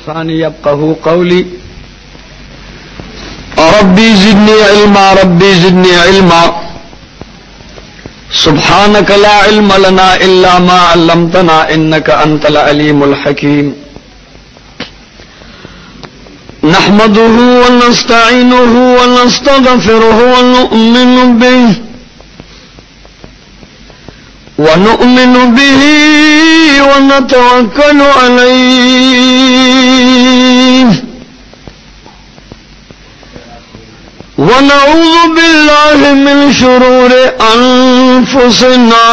ثاني يفقهوا قولي ربي زدني علما ربي زدني علما سبحانك لا علم لنا إلا ما علمتنا إنك أنت العليم الحكيم نحمده ونستعينه ونستغفره ونؤمن به ونتوكل عليه ونعوذ بالله من شرور أنفسنا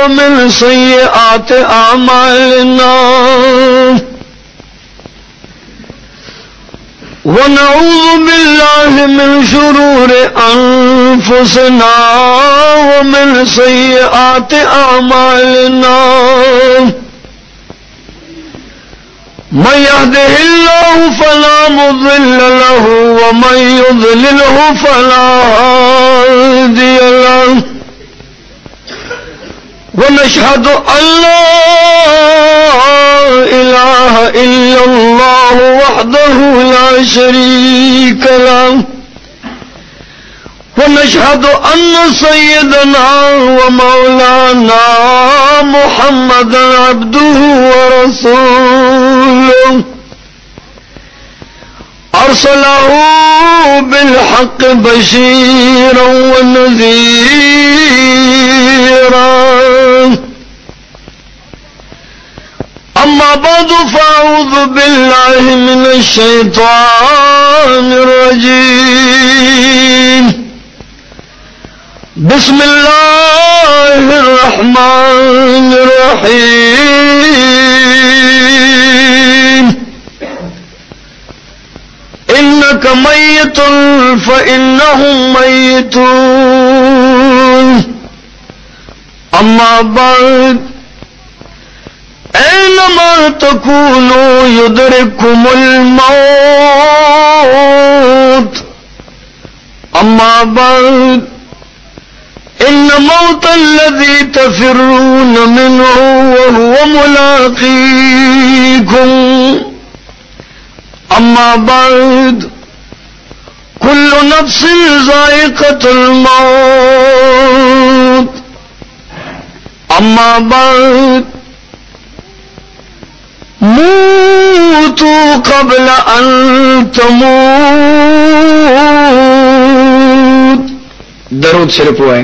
ومن سيئات أعمالنا ونعوذ بالله من شرور أنفسنا ومن سيئات أعمالنا من يهده الله فلا مضل له ومن يضلله فلا هادي له ونشهد أن لا إله إلا الله وحده لا شريك له ونشهد أن سيدنا ومولانا محمدا عبده ورسوله أرسله بالحق بشيرا ونذيرا أما بعد فأعوذ بالله من الشيطان الرجيم بسم الله الرحمن الرحيم إنك ميت فإنهم ميتون أما بعد أينما تكونوا يدرككم الموت أما بعد إن موت الذي تفرون منه وهو ملاقيكم أما بعد كل نفس ذائقة الموت أما بعد موتوا قبل أن تموت درود شریف ہوئے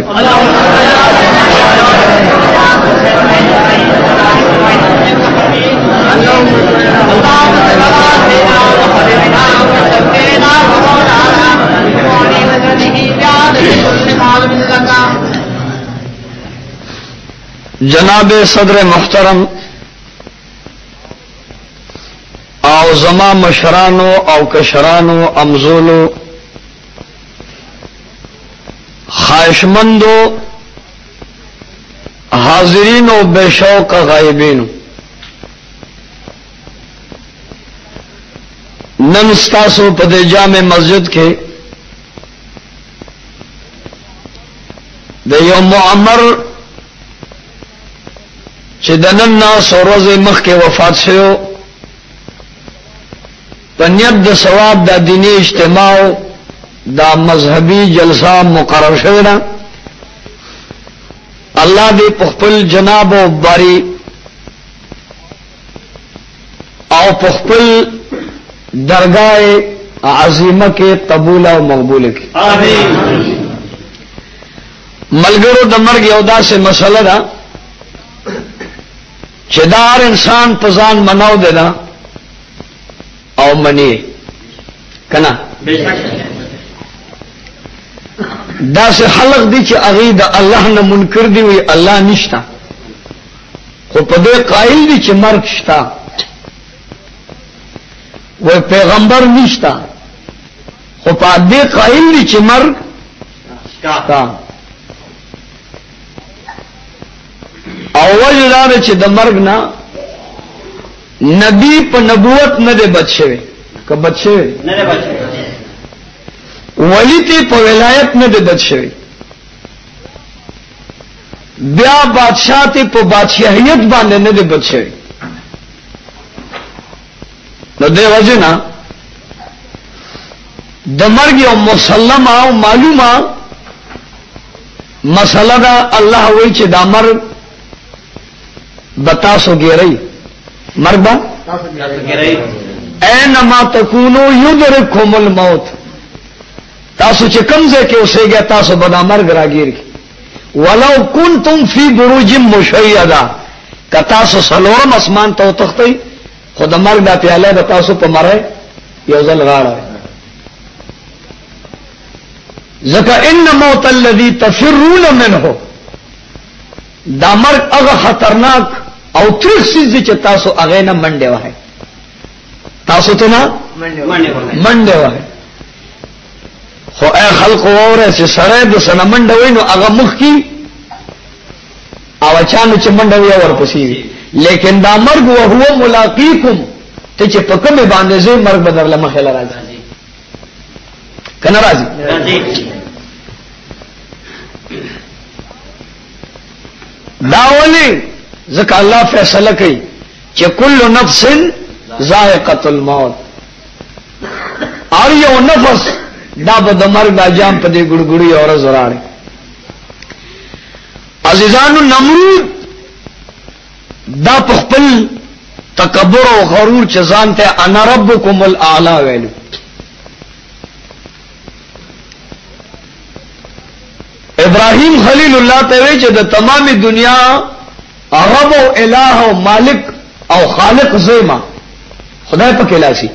جناب صدر محترم او زما مشرانو او کشرانو امزولو خواہشمندو حاضرین و بے شوق غائبین ننستاسو پدے جامع مسجد کے دے یوم معمر چی دنن ناس و روز مخ کے وفات شیو پنیت دا ثواب دا دینی اجتماع دا مذہبی جلسہ مقرر شوینا اللہ دی پخپل جناب و باری او پخپل درگاہ عظیمہ کے قبول و مقبول کی آمین ملگرو دا مرگ یودا سے مسئلہ دا چدار انسان پزان مناو دینا او منی کنا بے شک دا سے خلق دی چی اغید اللہ نہ منکر دی وی اللہ نشتا خو پدے قائل دی چی مرگ شتا وی پیغمبر نشتا خو پدے قائل دی چی مرگ شتا اول دار چی دا مرگ نا نبی پا نبوت نہ دے بچے کہ بچے نہ دے بچے ولی تی پا ولایت نہ دے بچے بیا بادشاہ تی پا بادشاہیت باندے نہ دے بچے نو دې وجنا د مرګ یو مسلمه او معلومه مسله دا الله وایي چې دا مرګ بتا سو ګیری مرګ با تاسو ګیری اینما تکونو یدرککم الموت تاسو چې کمزه کې اوسېږئ تاسو به دا مرګ راګیر کی ولو کنتم فی بروج مشیدہ که تاسو سلورم اسمان ته وتښتئ خو د مرګ دا پیاله د تاسو په مړی یو ځل غاړه ځکه ان موت الذي تفرون منه دا مرګ هغه خطرناک او تریخ شي چې تاسو هغه نه منډه وای تاسو ته نه منډه وای خو اے خلق اوره چې سره د سره منډه وینو هغه مخ کی او اچانو چې منډه وی ورپسې لیکن دا مرګ او هو ملاقاتکم ته چې په کومه باندې زی مرګ بدرله مخه راځي کنه راځي داولی ځکه الله فیصله کوي چې کل نفس ذائقه الموت اور یو نفس دا به د مرګ د جام په دې ګړګړی اور زراړي عزیزانو نمرود دا په خپل تکبر او غرور چې ځان ته انا ربکم الاعلى ویلو ابراهیم خلیل الله ته وی چې د تمامي دنیا رب او الہ او مالک او خالق زما خدای په کلاسي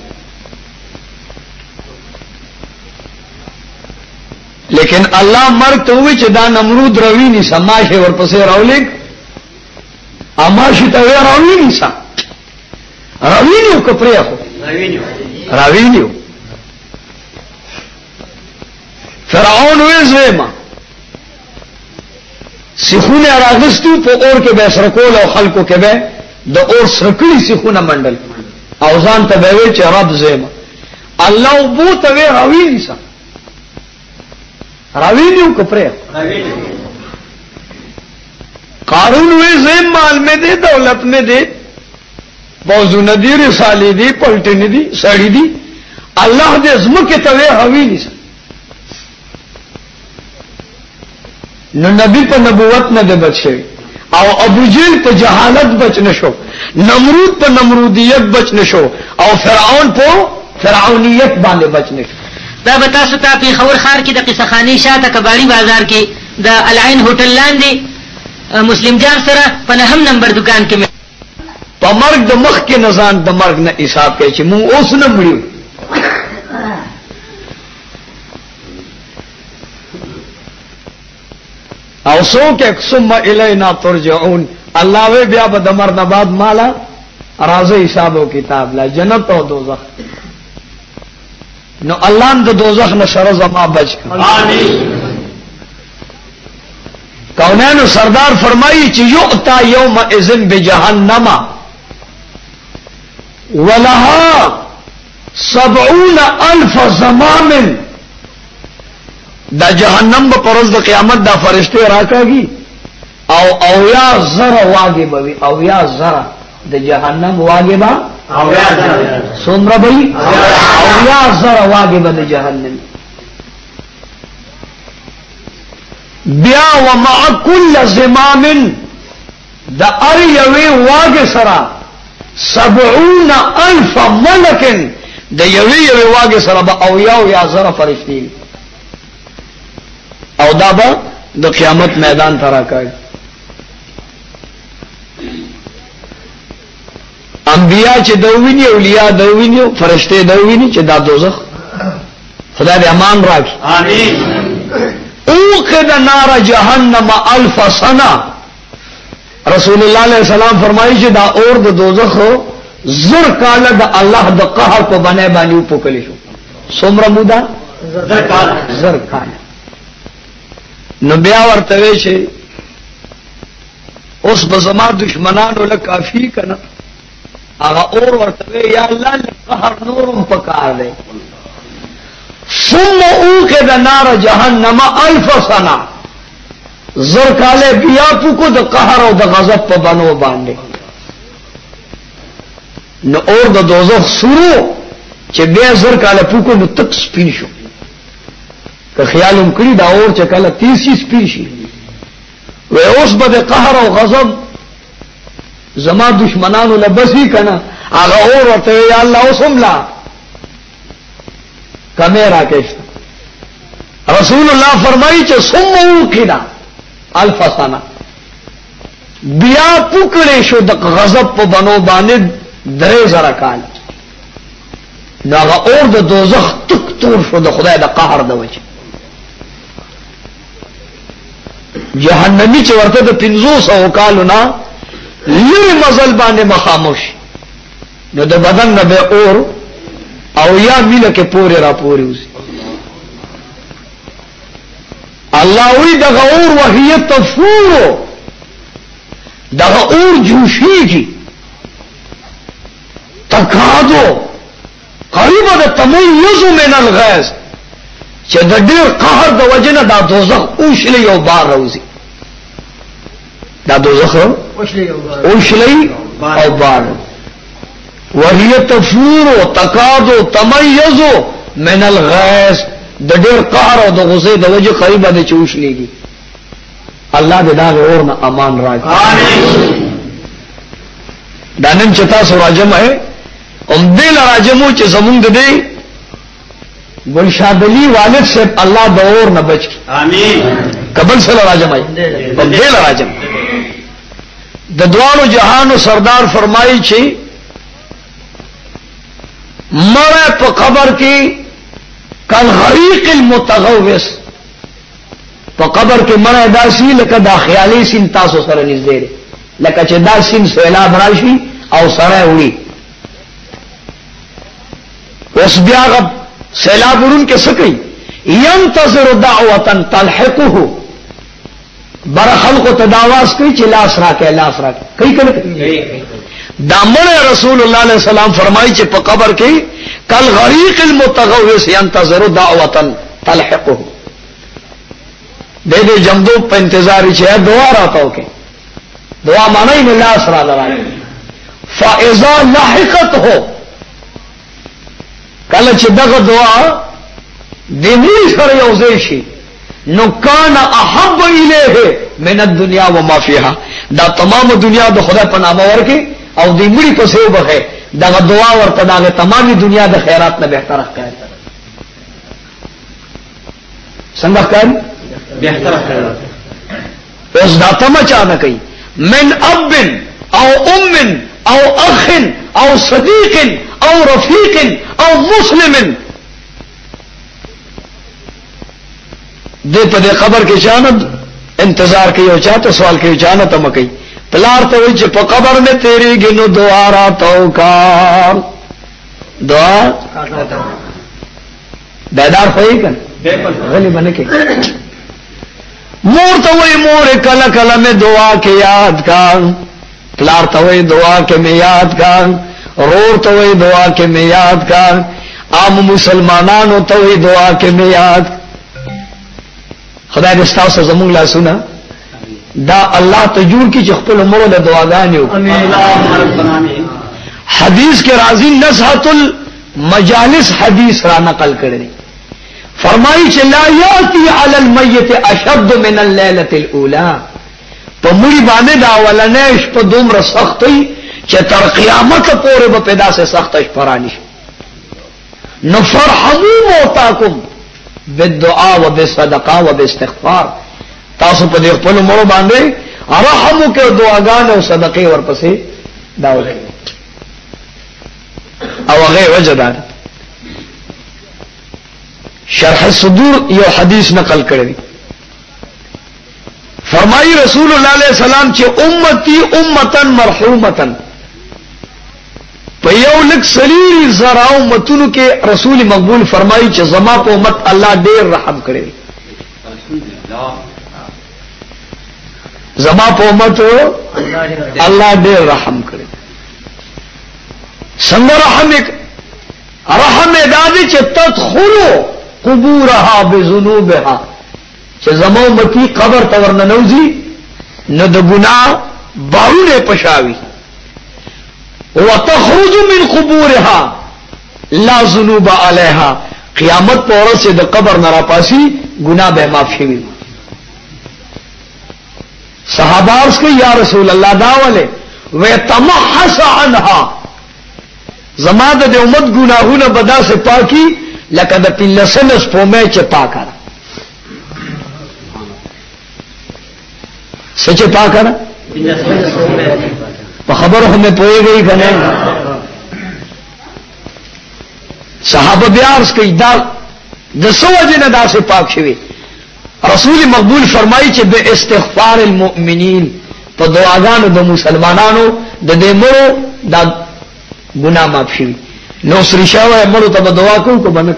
لیکن الله مرګ ته وی چې دا نمرود روي ني سماشه ورپسې راولېګ اماشه ته راوي ني سم راوي ني کو پرې خو راوي ني فرعون وې زما سیخونه راغستو په اور کې به سرکول او خلکو کې به د اور سرکړي سیخونه منډل او ځان ته به وی چې رب زما الله بو ته وی راوي ني سم راوینیو کپرے قارون وی زیم مال میں دے دولت میں دے موضوع ندی رسالی دی پلٹنی دی سڑی دی اللہ دے ازمو کے توے حوینی سا نو نبی پا نبوت نہ دے بچ شوی او ابو جیل پا جہالت بچ نشو نمرود پا نمرودیت بچ نشو او فرعون پا فرعونیت باندے بچ نشو دا بتا ستا په خور خار کې د قصه خانی شاته کباړی بازار کې د العين هوټل لاندې مسلم جان سره په 9 نمبر دکان کې په مرګ د مخ کې نزان د مرګ نه حساب کوي چې مونږ اوس نه مړیو او څوک ثم الینا ترجعون الله وی بیا به د مرګ نه بعد مالا راځي حساب او کتاب لا جنت او دوزخ نو الله د دوزخ نه شر زما بچ آمین کونانو سردار فرمایي چې یؤتا یوم اذن بجهنم ولها 70,000 زمام دا جهنم په پرز د قیامت دا فرشته راکاږي او یا زره واګي بوي او یا زره د جهنم واګي با او یا زره سومره بوي او یا زره واګي به د جهنم بیا ومع كل زمام دا ار یوي واګي سره 70,000 ملک د یوي واګي سره به او یا زره فرشتي او دا به د قیامت میدان ته راکاږي انبیاء چې دویني اولیاء دویني فرشته دویني چې دا دوزخ خدای دې امان راکړي امين اوقد نار جهنم 1000 سنه رسول الله علیه السلام فرمایي چې دا اور د دوزخ زر کاله د الله د قهر په باندې وپکلی شو څومره مودا زر کاله نو بیا ورته وی چې اوس به زما دشمنانو له کافی کنه هغه اور ورته یا الله قهر نورم پکار دی ثم اوقد نار جهنم 1000 سنه زر کاله بیا پکو د قهر او د غضب په بنو باندې نو اور د دوزخ سورو چې بیا زر کاله پوکو نو تک سپین شو. که خیالم کړی دا اور چې کله تیسی سپین شي و اوس به د قهر او غضب زما دشمنانو لبسی کنه هغه اور ورته یا الله اوسم لا کمیرا کېشت. رسول الله فرمایي چې ثم وقدا الف سنه بیا پوکړې شو د غضب په بنو باندې 3000 کال. دا اور د دوزخ تک تور شو د خدای د قهر د وجه. جهنمی چې ورته د 500 کالو نه لوی مزل باندې مخاموش نو د بدن نه به اور او یا میله کې پورې را پورې وسی. الله وی دغه اور وهي تفور دغه اور جوشیږي تکادو قریبا د تمیز من الغیظ چې د ډیر قهر د وجنه دا دوزخ اوشلی او بار روزي. دا دوزخ اوشلی او بار وهي تفور تکادو تمیز من الغیظ د ډیر قهر او د غصې د وجه قریبا د چوشلیږي. الله دې دا اور نه امان راکړي. آمین. دا نن چې تاسو راجم ہے دل راجمو چې زمونږ دې ګلشادلی والد سے الله د اور نه بچ کی. آمین. قبل سره راجم ہے دل راجم د دوانو جهانو سردار فرمایي چې مړ په قبر کې کل غریق المتغوث په قبر کې مړ داسي لکه دا خیالي سین تاسو سره نږدې لکه چې دا سین سیلاب راشي او سره وړي. اوس بیا غب سیلاب ورون کې سکی ينتظر دعوه تلحقه بر خلق تداواز کوي چې لاس راکې لاس راکې کوي کنه. دامن رسول الله علیه السلام فرمایي چې په قبر کې کل غریق المتغوث ينتظر دعوه تلحقه دې جمدو په انتظار چې دعا راکاو کې دعا معنی نه لاس را لراي فاذا لحقته کله چې دغه دعا دې موږ سره یو ځای شي نو کان احب الیه من الدنيا وما فيها دا تمام دنیا د خدای په نامه ورکه او دې مړي په سیو بخه دغه دعا ورته دغه تمامي دنیا د خیرات نه بهتر ښکاري. څنګه ښکاري؟ بهتر ښکاري. اوس دا تم چا نه کوي من اب او ام او اخ او صديق او رفيق او مسلم دې په دې خبر کې چانه انتظار کوي او چاته سوال کوي چانه تم کوي. پلار ته وي چې په قبر نه تیریږي نو دعا راتاو کا دعا بیدار ہوئی کن غلی بنے کے مور تو وہی مور کلا کلا میں دعا کے یاد کا پلار تو وہی دعا کے میں یاد کا رور تو وہی دعا کے میں یاد کا عام مسلمانانو تو وہی دعا کے میں یاد. خدای دې ستاسو زموږ لا سنا دا الله ته جوړ کی چې خپل عمر له دعاګانې وکړي. حدیث کے راضی نزهۃ المجالس حدیث را نقل کړي فرمایي چې لا یاتی علی المیت اشد من الليله الاولى په مړي باندې دا ولنه شپه دومره سختي چې تر قیامت پورې به پیدا سه سخت شپرانی نو فرحموا موتاکم بالدعاء وبالصدقه وبالاستغفار تاسو په دې خپل مړو باندې رحم وکړو دعاګانې او صدقې ورپسې دا وکړي او هغه وجدان شرح الصدور یو حدیث نقل کړی فرمایي رسول الله علیه السلام چې امتی امتن مرحومتن په یو لک سلیری زرا امتونو کې رسول مقبول فرمایي چې زما په امت الله ډېر رحم کړی زما په امت الله ډېر رحم کړی څنګه رحم دادی چې تدخلوا قبورها بذنوبها چې زما امتی قبر ته ورننوزي نو د ګناه بارونه پشاوي وتخرج من قبورها لا ذنوب علیها قیامت په ورځ د قبر نه راپاسي ګناه به معاف شي. صحابه اس کې یا رسول الله دا ولې ويتمحص عنها زما د امت ګناهونه بدا سے پاکي لکه د پلسنس پومه چې پاکه سچ پاکه نه په خبره هم پوهیږي کنه. صحابه بیا اس کې دا د سوجه نه دا سے پاک شوی. رسول مقبول فرمایي چې به استغفار المؤمنین په دعاګانو د مسلمانانو د دې مړو دا ګناه معاف شي. نو سری شاوه مړو ته دعا کوو کو باندې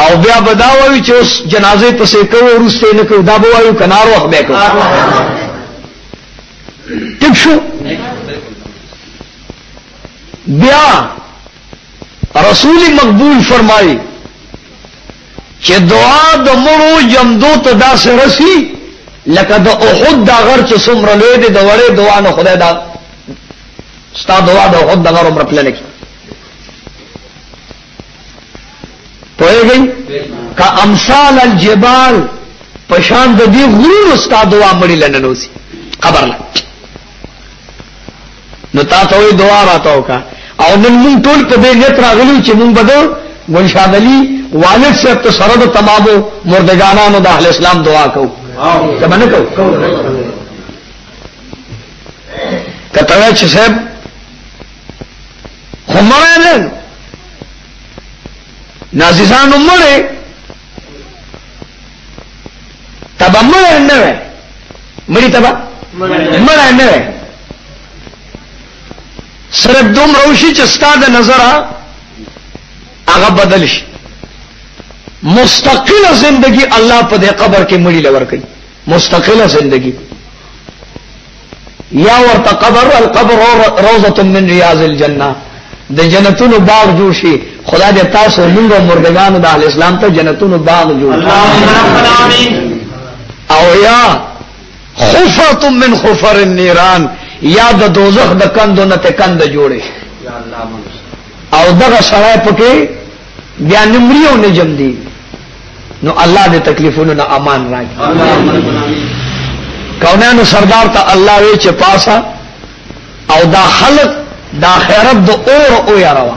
او بیا بداوي چې اوس جنازه پسې کوو ورسته نه کوو دا بوایو کنارو حق به کوو. ټیک شو. بیا رسول مقبول فرمایي چې دعا د مړو جمدو ته داسې رسی لکه د احد دا غر چې څومره لوی دی د وړې دعا نه خدای دا ستا دعا د احد دا غر عمر پلنه کی پوهیږئ که امثال الجبال پشان د دې غرونو ستا دعا مړی لننوسی خبر لا نو تا ته وی دعا راتاو کا او نن مونږ ټول په دې نیت راغلو چې مونږ بدو ګلشاد علي والد صاحب ته سره د تمامو مردگانانو د اهل اسلام دعا کو کمه نه کو کته چې صاحب همره نه نازیزانو مړې تبا مړې نه مړې تبا مړې نه صرف دوم روشي چې ستاده نظر هغه بدل شي. مستقله زندگی الله په دې قبر کې مړی لور کوي. مستقله زندگی یا ورته قبر القبر روضه من رياض الجنه د جنتونو باغ جوړ شي. خدای دې تاسو موږ مردگانو د اهل اسلام ته جنتونو باغ جوړ او یا خفرة من خفر النيران یا د دوزخ د کندو نه ته کند جوړي او دغه سړی پکې بیا نمري او نجم دي. نو الله دې تکلیفونو نه امان راکړي. کونانو سردار ته الله وی چې پاسا او دا خلق دا خیرت د اور او یاروا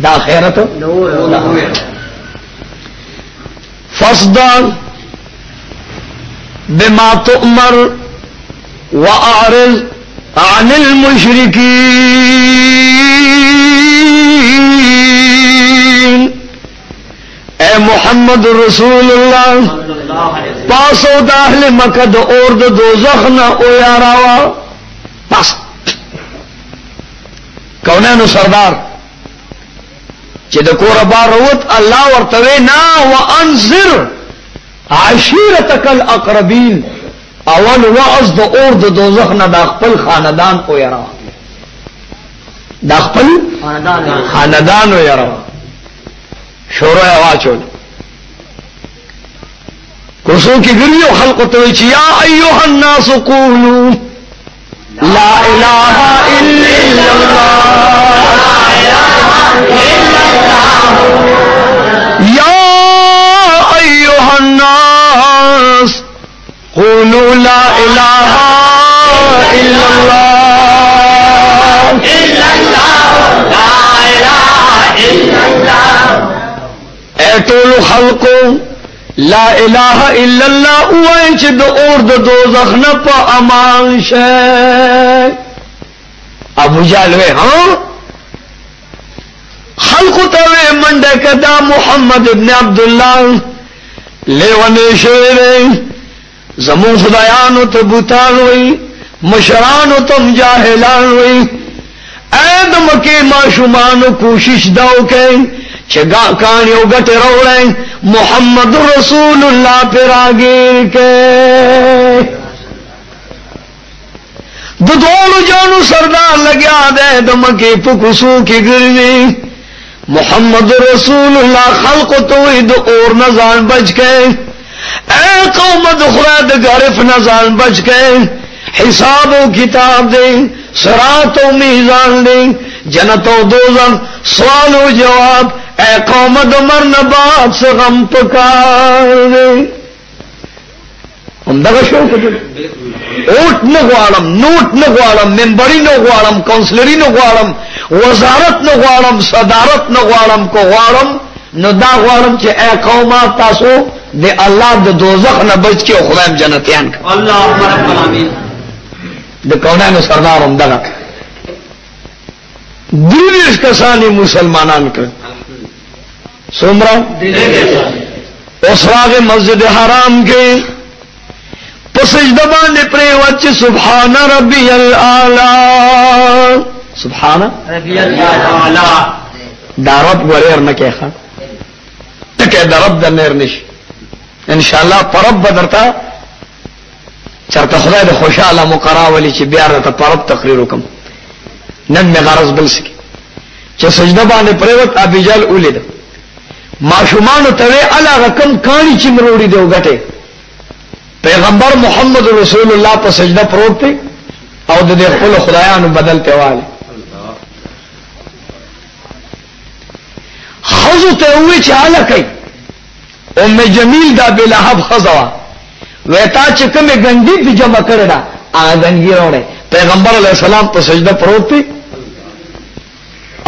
دا خیرت فصدق بما تؤمر واعرض عن المشرکین. اے محمد رسول اللہ پاسو د اهل مکه د اور د دوزخ نه او یاراوا پاس کونانو سردار چې د کور بار ووت الله ورته نه وانذر عشیرتک الاقربین اول وعظ د اور د دوزخ نه د خپل خاندان او یاراوا د خپل خاندان او یاراوا شورو واچول کوسو کی ګریو خلق ته چې یا ایها الناس قولوا لا اله الا الله یا ایها الناس قولوا لا اله الا الله لا اله الا الله اے ټول خلقو لا الہ الا اللہ وای چې د اور د دوزخ نه په امان شه. ابو جهل وی ها خلق ته منډه کدا محمد ابن عبد الله لیونه شوی زمون خدایانو ته بوتان وی مشرانو ته جاهلان وی. ادم کې ماشومان کوشش داو کوي چې کان یو ګټه راوړای محمد رسول الله پر اگیر کې د دوه جانو سردار لګیا ده د مکه په کوسو کې ګرځي محمد رسول الله خلق ته د اور نه ځان بچ کې اے قوم د خدا د غرف نه ځان بچ کې حساب او کتاب دې صراط و میزان دی، جنت و دوزخ سوال و جواب. اے قوم دمر نبات سے غم پکار دی. همدغه شو کړه. اوټ نه غواړم، نوټ نه غواړم، منبري نه غواړم، کونسلري نه غواړم، وزارت نه غواړم، صدارت نه غواړم. کو غواړم نو دا غواړم چې اے قومه تاسو د الله د دوزخ نه بچ کې او خدایم جنتیان کړه. اللهم رب العالمین. د کونانو سردار همدغه 20 کسانی مسلمانان کړ. څومره؟ اوس راغی مسجد حرام کې په سجده باندې پریوت چې سبحان ربی الاعلى. سبحان ربی الاعلى. دا رب وریر نه کې ښه ټکه دا رب د نیر نشي. ان شاء الله پرب بدرتا چرته خدای د خوشاله مقراولي چې بیا راته پرب تقریر وکم. نن می غرض بل سکی چې سجده باندې پریوت ابيجال اولید ماشومان ته الا رقم کانی چې مروړي دی وګټه. پیغمبر محمد رسول الله په سجده پروت دی او د خپل خدایانو بدل پیواله. خزو ته وی چې حاله کوي ام جمیل دا بلهب خزوا ویتا چې کومه ګنډي په جمع کړه دا هغه ګنډي وروړي. پیغمبر علیہ السلام په سجده پروت دی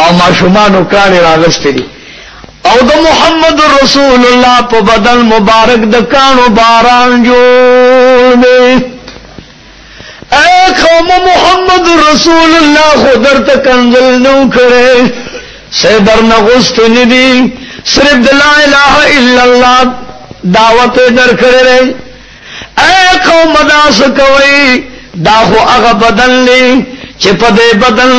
او ماشومان کانی راغستې دي او د محمد رسول الله په بدن مبارک د کانو باران جوړ دی. اے قوم محمد رسول الله خو درته کنزل نو کړي سیدر نغست ندی صرف د لا الہ الا الله دعوت در کړي. اے قوم داس کوي دا خو هغه بدن لی چې په دې بدن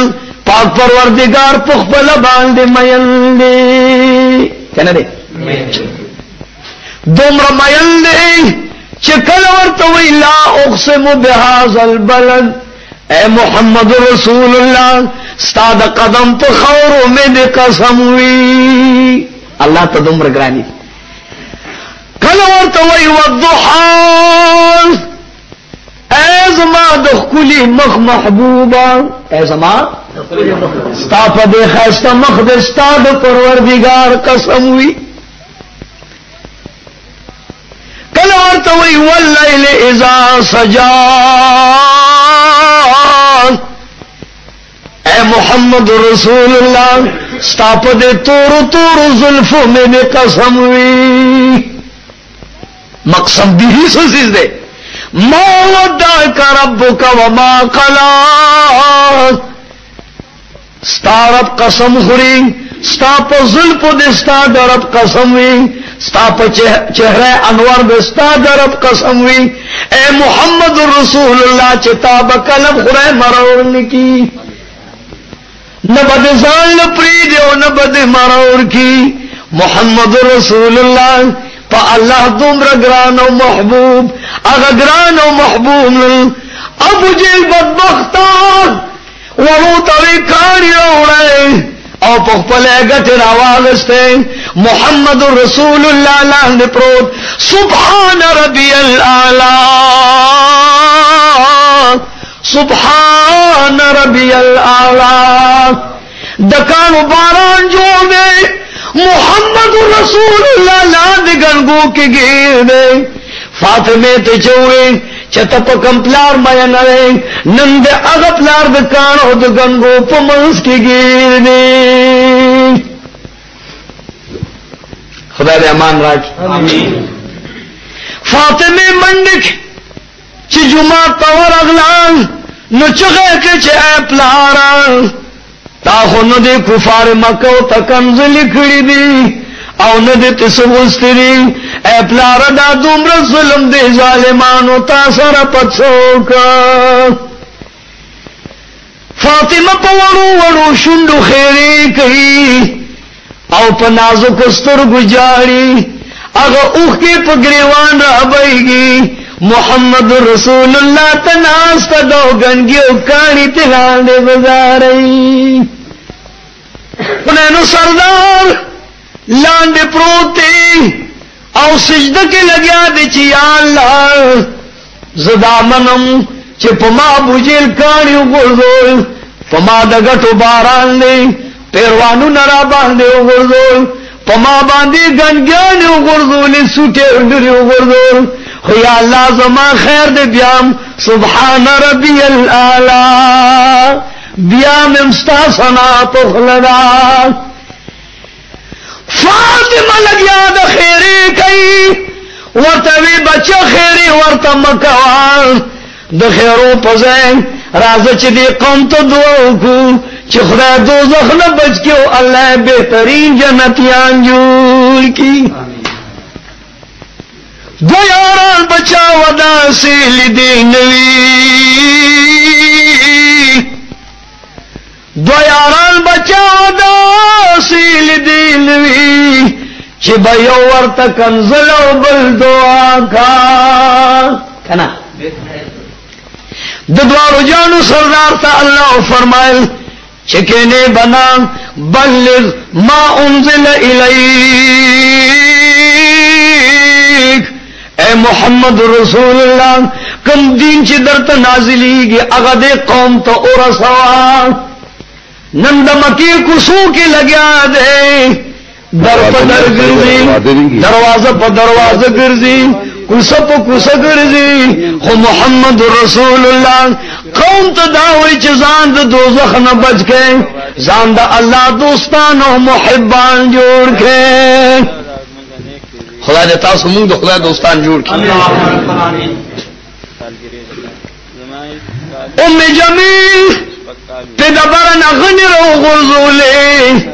پاک پروردگار په خپل باندې مین دی کنه دی دومره مین دی چې کله ورته وی لا اقسم بهذا البلد. اے محمد رسول الله ستاد قدم په خورو مې دې قسم وی. الله ته دومره ګرانی. کله ورته وی والضحى اے زما د خلی مخ محبوبا. اے زما ستا په دې خاسته مخ د ستا د پروردگار قسم وی. کله ورته وی واللیل اذا سجا. اے محمد رسول الله ستا په دې تور تور زلفو مې قسم وی. مقسم به سوسیز دے ما ودعك ربك وما قلى. ستا رب قسم خوري ستا په زلفو د ستا د رب قسم وی. ستا په چهره انوار د ستا د رب قسم وی. اے محمد رسول الله چې تا به کلم خورای مرور نکی نه بد ځان لپری دی او نه بد مرور کی. محمد رسول الله په الله دومره ګران او محبوب هغه ګران او محبوب ابو جهل بدبخت ورو توی کاری راوړی او په خپل ګټ راواغسته. محمد رسول الله لاندې پروت سبحان ربي الاعلى. سبحان ربي الاعلى. دکانو باران جوړ دی محمد رسول الله لاندې ګنګو کې ګیر دی. فاطمه ته چوي چته په کمپلار مې نه نن دې هغه پلار د کانو د ګنګو په منځ کې ګیر دی. خدای دې امان راکړي. امين. فاطمه منډک چې جمعه تور اغلان نو چغه کې چې پلار تا خو نو دې کفار مکه او تکنزل کړی دي او نه دې تسوستري. اے پلار دا دومره ظلم دې ظالمانو تا سره پڅوک. فاطمه په ورو شوندو خیری کوي او په نازک سترګو جاړي هغه اوخ کې په ګریوان راويږي. محمد رسول الله تناس ته دوګنګي او کانی ته لاندې گزاري. نو سردار لاندې پروت او سجده کې لګیا دي چې یا الله زدا منم چې په ما بوجیل کاڼي وګرځول په ما د ګټو باران دی پیروانو نرا باندې وګرځول په ما باندې ګنګانې وګرځولې سوټې ډېرې وګرځول خو یا الله زما خیر دې بیام سبحان ربي الاعلى بیا ممستا سنا پخلدا فاطمه لګیا د خیره کوي ورته وی بچا خیره ورته مکوال د خیرو پځای راځه چې دې قوم ته دعا وکړو چې خدای دوزخ نه بچ کړي او الله بهترین جنتیان جوړ کړي دو یاران بچا ودا سیل دی نوی دو یاران بچا ودا سیل دی نوی چې به یو ورته کنزل او بل دعا کا کنا د دوارو جانو سردار ته الله فرمایل چې کینه بنا بلغ ما انزل الیک اے محمد رسول الله کوم دین چې درته نازلېږي هغه دې قوم ته ورسوا نن د مکی کوڅو کې لګیا دی در په در ګرځي دروازه په دروازه ګرځي کوڅه په کوڅه ګرځي خو محمد رسول الله قوم ته دا وایي چې ځان د دوزخ نه بچ کړي ځان د الله دوستان او محبان جوړ کړي خدای دې تاسو موږ د خدای دوستان جوړ کړي ام جمیل په دبرن غنی رو غرزولې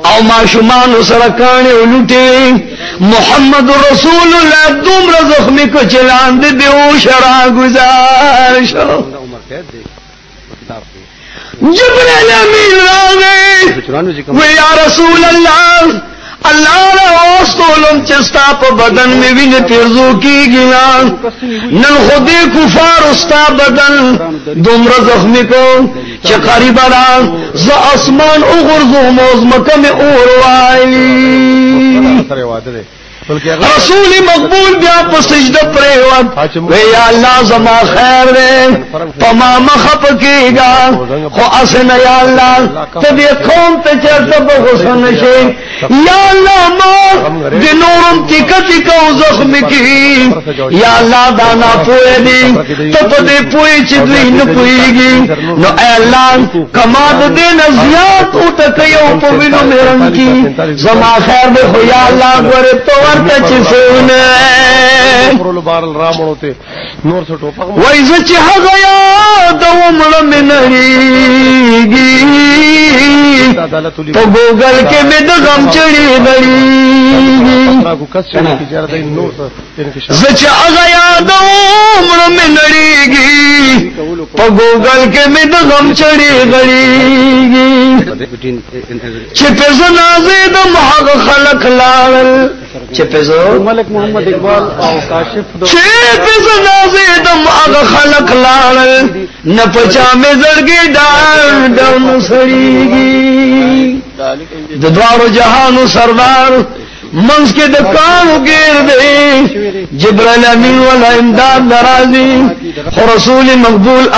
او ماشومان سره کانه ولټي محمد رسول الله دومره زخمی کو چلاند دی او شرع گزار شو جبرائیل امین راغی و یا رسول الله اللہ را اوستولم چستا پا بدن میں وین تیرزو کی گیا نن خودی کفار استا بدن دومره زخمی کو چه قریب را ز اسمان اغرزو موزمکم اوروائلی رسول مقبول بیا په سجده پریوت وی یا الله زما خیر دې پما مخ پکېګا خو اسنه یا الله ته دې قوم ته چرته په حسن شي یا الله ما دې نورم ټیکټی کو زخم کی یا الله دانا پوي دې ته په دې پوي چې دوی نه پويږي نو اے الله کما دې نه زیات او ته یو په وینو مېرم کی زما خیر دې خو یا الله ګوره تو وایزه چې هغه یاد ومړه منریږي په ګوګل کې مې د غم چړې غړېږي زه چې هغه یاد ومړه منریږي په ګوګل کې مې د غم چړې غړېږي چې په زنازې د هغه خلق لاړل چې پزو ملک محمد اقبال او کاشف چې پزو نازیدم هغه خلق لاړل نه پچا مې زړګي ډاډ نسړيږي د دوارو جهانو سردار منځ کې د کانو ګیر دی جبرائیل امین ولا امداد ناراضي خو رسول مقبول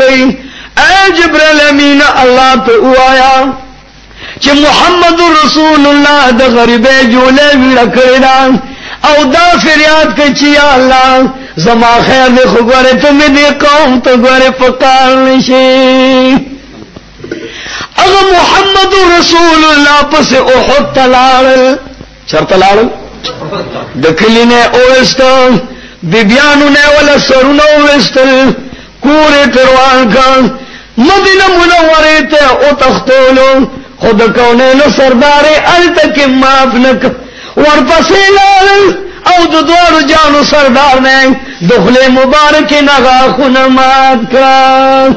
کوي اے جبرائیل امین الله ته وایا چې محمد رسول الله د غریبې جوړې ویل کړه او دا فریاد کوي چې یا الله زما خیر دې خو غره ته مې دې قوم ته غره فقار نشي اغه محمد رسول الله پس احد تلال چرته لاړ د کلینه اوستو بیبیانو نه ولا سرونو اوستل کورې تروان کا مدینه منوره ته او تختولو خود کونینو سردار التک معاف نک ورپسې لاړ او د دوړو جانو سردار نه دخله مبارک نغا خونه مات کړ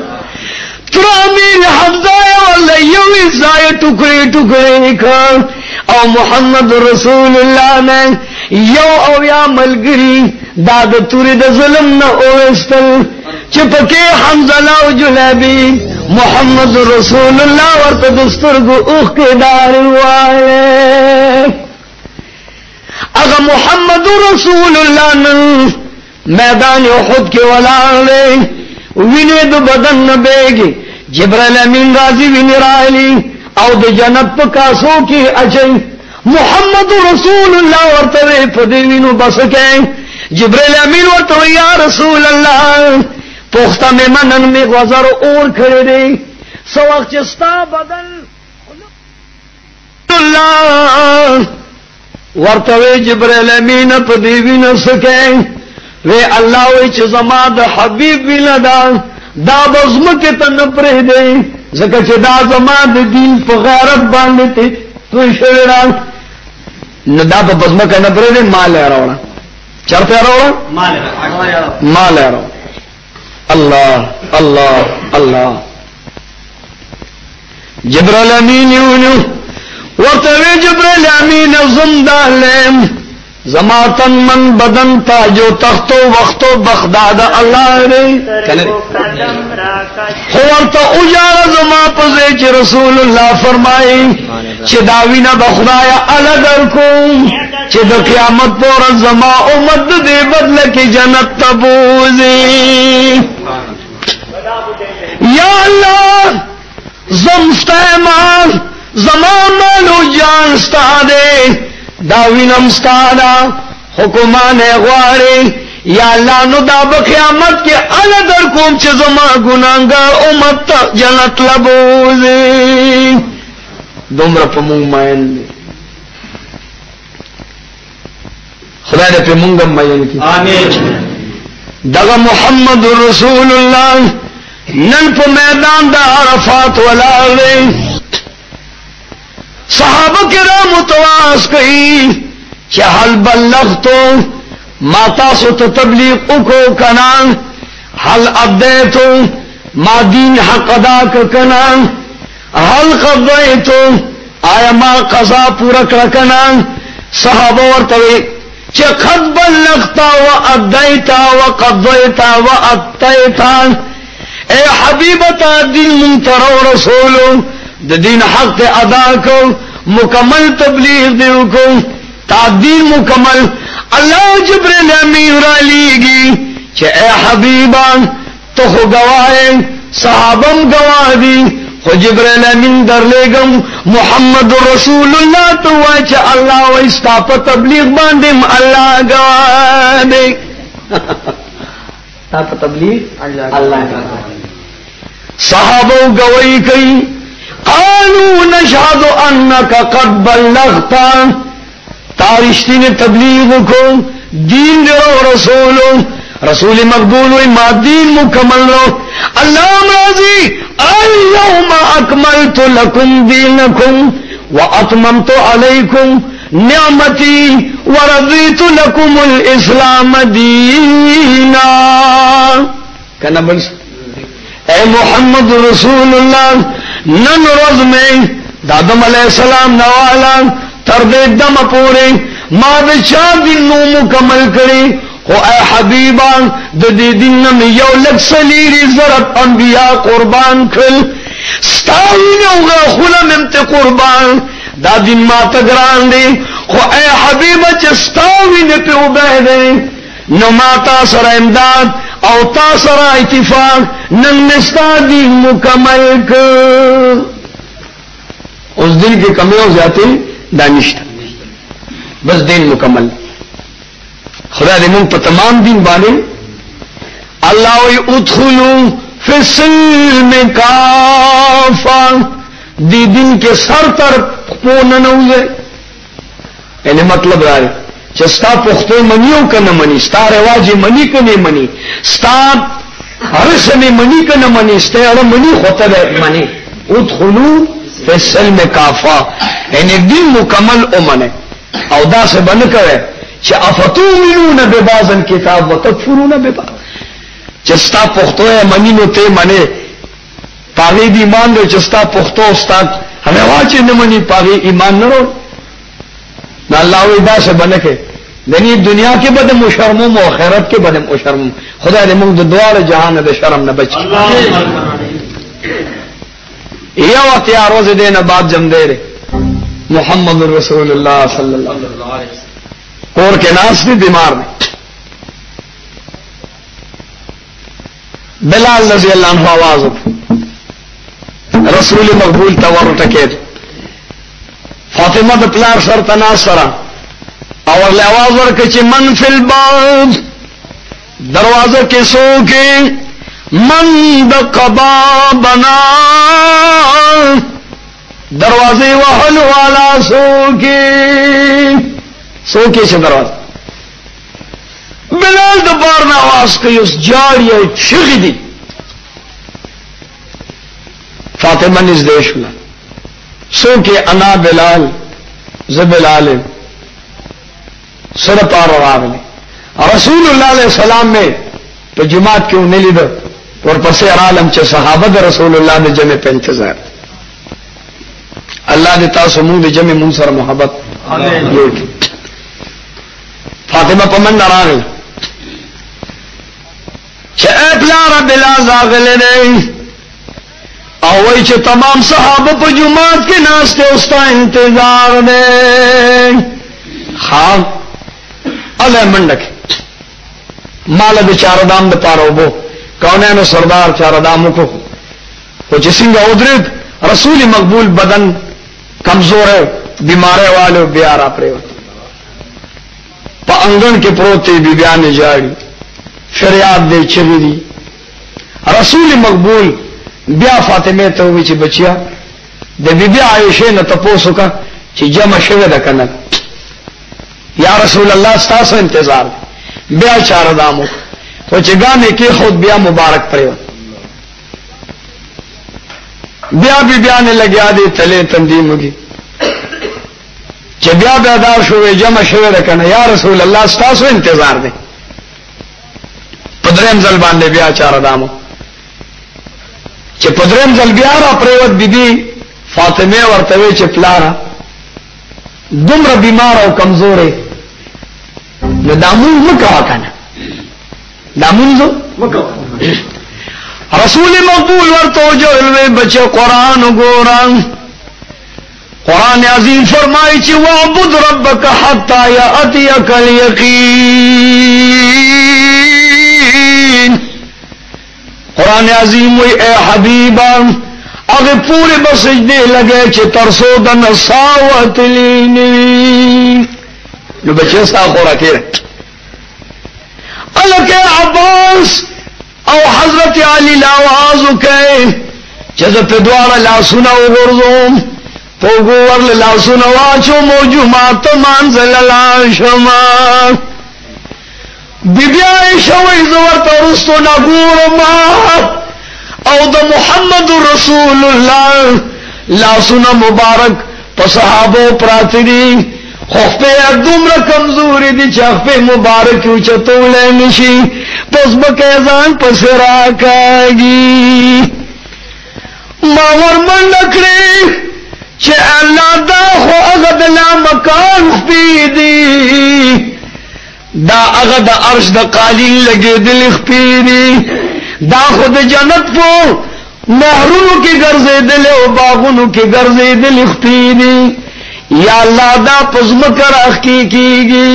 ترامیر حمزه ولا یو ځای ټوکړي ټوکړي کړ او محمد رسول الله نه یو او یا ملګری دا د توري د ظلم نه اوستل چې پکې حمزه او جلابي محمد رسول الله ورته دسترګو اوخ کې دار وایي اغه محمد رسول الله نن میدان احد کې ولاړ وینه د بدن نه بیگی جبرائیل امین راضی وینه رالی او د جنت په کاسو کې اچي محمد رسول الله ورته په دې وینو بس کې جبرائیل امین ورته یا رسول الله پوښتنه مې منن می غزر اور کړې دي سو وخت چې ستا بدن الله ورته جبرائیل امین په دې وینو سکه وی الله وی چې زما د حبیب وینا دا بزمکه ته نه پرې دی ځکه چې دا زما د دین په غیرت باندې ته توي شوړان نو دا په بزمکه نه پرې دی مال راوړه چرته راوړه مال راوړه الله الله الله جبرائیل امین یونو ورته جبرائیل امین زندالم زماتن من بدن تا جو تختو وختو بغداد الله ری کنه هو ته اجازه زما پزې چې رسول الله فرمایي چې داوینه بخدایا الګر کوم چې د قیامت پر زما امت دې بدل کې جنت تبوزي یا الله زمستما زمانو جان ستاده داوینم ستادا حکمانه غواړي یا الله نو دا په قیامت کې اله در کوم چې زما ګناګار امت ته جنت لبوزي دومره په مونږ ماین خدای دې په مونږ ماین کی امين دغه محمد رسول الله نن په میدان د عرفات ولاړ صحابه کرام متواس کئی چې هل بلغتو ما تاسو ته تبلیغ وکړو کنه هل ادیتو ما دین حق ادا کنه هل قضیتو آیا ما قضا پورا کړ کنه صحابه ورته چې قد بلغتا وادیتا وقضیتا واتیتا اے حبیبتا دین منتر رسولو د دین حق ته ادا کو مکمل تبلیغ دیو کو تعدیل مکمل الله جبرائیل امین را لیږي چې اے حبیبان ته گواهی صحابم گواه دي خو جبرائیل امین درلېګم محمد رسول الله ته وایي چې الله و استاپ تبلیغ باندې الله گواه دی تاسو تبلیغ الله گواه صحابه گواہی کوي قالوا نشهد انك قد بلغت تارشتین تبلیغ کو دین دو رسول مقبول و ما دین مکمل رو اللہ راضی اليوم اکملت لکم دینکم واتممت علیکم نعمتی ورضیت لکم الاسلام دینا کنا بلس اے محمد رسول اللہ نن روز میں دادم علیہ السلام نوالا تردے دم پورے ما د چا دین نو مکمل کړي خو اے حبیبان د دې دین مې یو لک سلیری زرت انبیاء قربان کړل ستاوینه غخلم امت قربان دا دین ما تګران دي خو اے حبیب چې ستاوینه په وبهده نو ما تا سره امداد او تا سره اتفاق نن مستا دین مکمل ک اس دن کی کمی ہو جاتی دانشت بس دین مکمل خدا دے من پا تمام دین بانے اللہ وی ادخلو فی السلم کافا دی دن کے سر تر پوننوزے یعنی مطلب رائے چستا پختو منیوں کا نہ منی ستا رواج منی کا نہیں منی ستا رسم منی کا نہ منی ستا منی خطب منی ادخلو فی السلم کافا یعنی دین مکمل امنے او دا سے بن کرے چھ افتؤمنون ببعض الکتاب وتکفرون ببعض چستا پختو ہے منی نو تے منے پاگی دی ایمان دے چستا پختو استاد رواج نہ منی پاگی ایمان نہ رو نہ اللہ دا سے بن کے یعنی دنیا کے بد مشرمم و خیرت کے بد مشرمم خدا نے منگ دوار جہان دے شرم نہ بچ یہ وقت یا روز دین بعد جم دے رہے محمد رسول اللہ صلی اللہ علیہ وسلم اور کے ناس بھی بیمار میں بلال رضی اللہ عنہ آواز رسول مقبول تور ٹکے فاطمہ د پلار سر تناس سرا اور لے آواز ورکچی من فی الباب دروازہ کے سو کے من دقبا بنا دروازے وحل والا سو کے سے دروازہ بلال دبار نے آواز کی اس جاری چغی دی فاطمہ نزدیش ہونا سو کے انا بلال زبلال سر پار اور آگلے رسول اللہ علیہ السلام میں تو جماعت کیوں نہیں لیدر اور پس عالم چه صحابہ رسول اللہ نے جمع پہ انتظار اللہ نے تاسمون نے جمع منصر محبت فاطمہ پمن نراغل چه اے پلارا بلال آگلے نہیں اوئی چه تمام صحابہ پہ جماعت کے ناستے استا انتظار دے خام علیہ منڈک مالا دے چاردام دے پارو بو کونینو سردار چاردامو کو وہ جسنگا ادرد رسول مقبول بدن کمزور ہے بیمارے والے بیارا پرے پا انگن کے پروتے بی بیانے جاڑی فریاد دے چگی دی رسول مقبول بیا فاطمه ته وی چې بچیا د بیبي عائشه نه تاسو کا چې جمع شوه د کنه یا رسول الله ستاسو انتظار بیا چار دامو خو چې ګانې کې خود بیا مبارک پرې بیا بیا نه لګیا دي تله تندیمږي چې بیا دار شوه جمع شوه د کنه یا رسول الله ستاسو انتظار دی پدریم ځل باندې بیا چار دامو چې پدریم ځل بیا را پریوت بیبي فاطمه ورته چې پلارا دومره بیمار او کمزورې نو دامون مکوا کنه دامون زو مکوا رسول مقبول ورته جوړوي بچو قران وګورم قران عظیم فرمایي چې وعبد ربک حتا یاتیک الیقین قرآن عظیم وی اے حبیبا اگر پورے بسجدے لگے چھے ترسو دن ساوت لینی نو بچے سا خورا کے رہے اللہ کے عباس او حضرت علی لاوازو کے چیز پہ دوارا لا سنا غرزوم پوگو ورل لا سنا واچو موجو ماتو مانزل لا شما بی بی عائشہ وی زورت رستو نگور ما او دا محمد رسول اللہ لاسونا مبارک پا صحابو پراتری خوف پہ اگدوم رکم زوری دی چاک پہ مبارک یو چطولے نشی پس بکیزان پس راکاگی ماور من نکری چه اللہ دا خو اغد لا مکان پی دی دا اغا دا عرش دا قالین لگے دل اخپیری دا خود جنت پو نہرونو کی گرزے دل و باغونو کی گرزے دل اخپیری یا اللہ دا پزمکر اخکی کی گی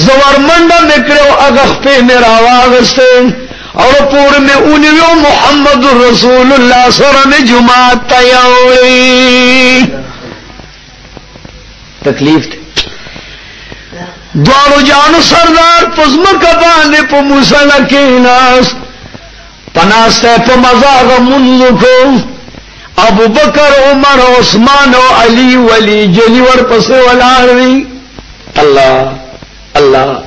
زور منڈا مکرو اغخ پہ میرا واغستے اور پور میں انیو محمد رسول اللہ سر میں جماعت تیاوری تکلیف تھی دوارو جانو سردار پزمک باندے پا موسیٰ ناس پناستے پا مزاغ منزو کو ابو بکر عمر عثمان و علی ولی جلیور پسے والآروی اللہ اللہ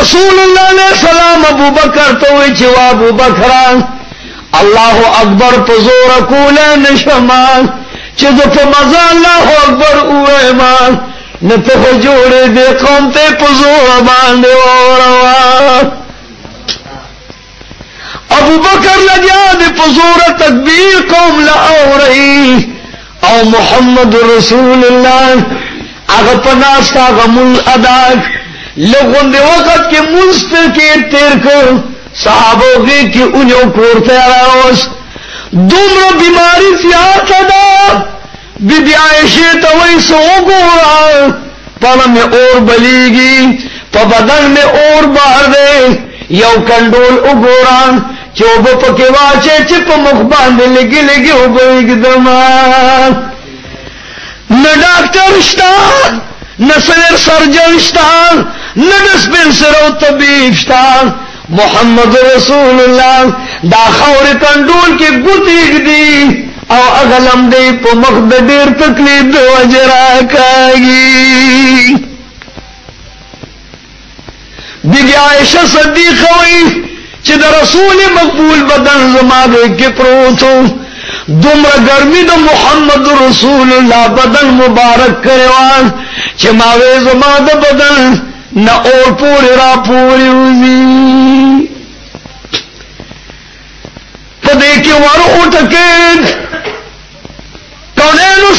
رسول اللہ علیہ السلام ابو بکر توی چوا ابو بکران اللہ اکبر پزور کولے نشمان چیزو پا مزا اللہ اکبر اوے مان نتخ جوڑے دے قوم تے پزور باندے وروا ابو بکر لگیا دے پزور تکبیر قوم لعو رہی او محمد رسول اللہ اگر پناستا غمول اداک لگون دے وقت کے منستر کے تیر کر صحابوں کی انہوں کورتے آراؤس دومرو بیماری سیاست ادا بی بی عائشہ توئی سو گورا پانا میں اور بلیگی پا بدن میں اور باہر دے یو کنډول وګوران چې وب پکې واچې چې په مخ باندې لګي لګي وګورګدم نه ډاکټر شتا نه سرجن شتا نه ډسپنسر او طبيب شتا محمد رسول الله دا خور کنډول کې ګوتې دي او اغلم دې په مخ د ډېر تکلیف د وجرا کوي بیبي عائشہ صدیقہ وی چې د رسول مقبول بدن زماده کې پروتو دومره ګرمي د محمد رسول الله بدن مبارک کړو چې ماوي زماده بدن نه اور پوری را پوری وزي پدې کې ورو ټکې کونینو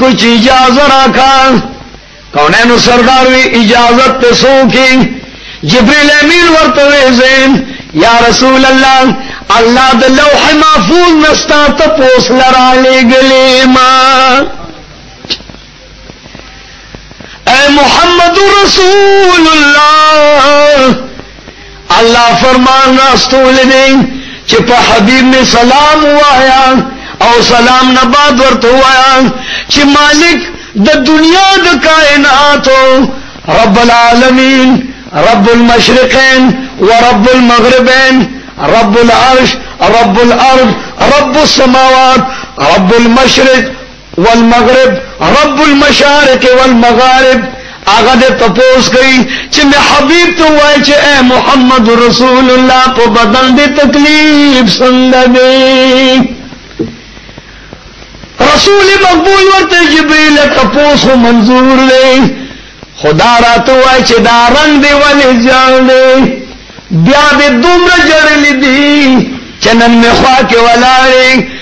کو چې اجازه راکا کونینو سردار وی اجازت ته سوکي جبريل امين ورته زين یا رسول الله الله د لوح محفوظ نستا ته پوس لرا لګلې ما اے محمد رسول الله الله فرمان راستول دې چې په حبيب می سلام وایا او سلام نه بعد ورته وایا چې مالک د دنیا د کائنات رب العالمین رب المشرقين ورب المغربين رب العرش رب الارض رب السماوات رب المشرق والمغرب رب المشارق والمغارب هغه د تپوس کوي چې مې حبيب ته وایي چې اے محمد رسول الله په بدن دې تکلیف څنګه دی رسول مقبول ورته جبريل تپوس منظور دی خدا راته وایي چې دا رنگ دی ولې ځان دی بیا دې دومره جړلې دي چې نن مې خوا کې ولاړې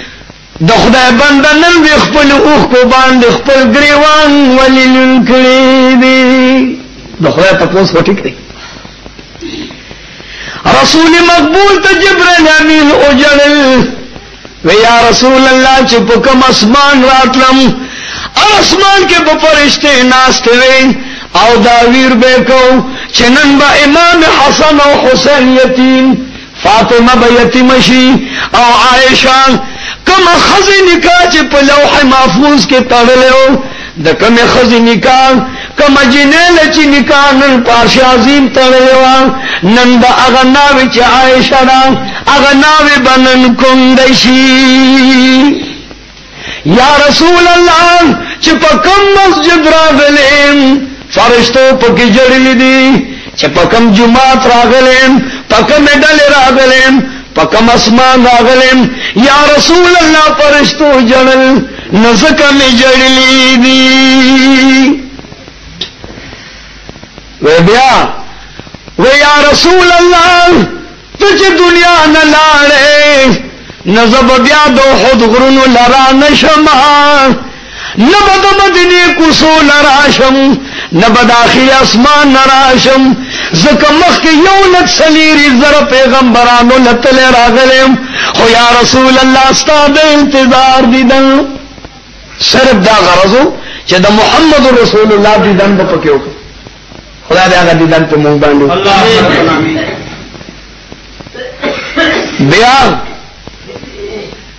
د خدای بنده نن به خپل اوخ په باندې خپل گریوان ولې کړې دي د خدای په پوس وټی کړی رسول مقبول ته جبرائیل امین او جلل و یا رسول الله چې په کوم اسمان راتلم اسمان کې په فرشته ناشته وي او دا ویر به کو چې نن به امام حسن او حسین یتیم فاطمه به یتیم شي او عائشه کم خزی نکاح چې په لوح محفوظ کې تړلو د کم خزی نکاح کم جنیل چې نکاح نن پاش عظیم تړلو نن دا اغناوی چې عائشہ دا اغناوی بنن کندشی یا رسول الله چې په کم مسجد راغلم فرشتو پکې جړلې دي چې په کم جمعات راغلم په کم ډلې راغلم پکم اسمان راغلم یا رسول الله فرشتو جړل نزکه می جړلې دي و بیا و یا رسول الله ته چې دنیا نه لاړې نزب بیا دوحد غرونو لرا نشما نبد مدینه کوسو لراشم نبد اخی اسمان نراشم زکه مخ کې یو لک سلیری زر پیغمبرانو لتل راغلم خو یا رسول الله ستاسو انتظار دیدن صرف دا غرضو چې د محمد رسول الله دیدن په پکې وکړو خدای دې هغه دیدن ته مونږ باندې اللهم امين بیا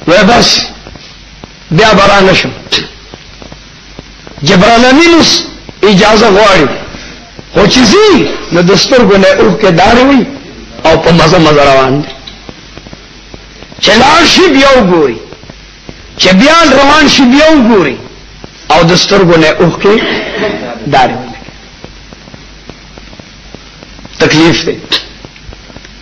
و بس بیا برانه شم جبرائیل امین اجازه غواړي خو چې زی نو دستورګو نه اوه کې دار وي او په مزه مزه روان دي چې لاړ شي بیا وګوري چې بیا روان شي بیا وګوري او دستورګو نه اوه کې دار وي تکلیف دی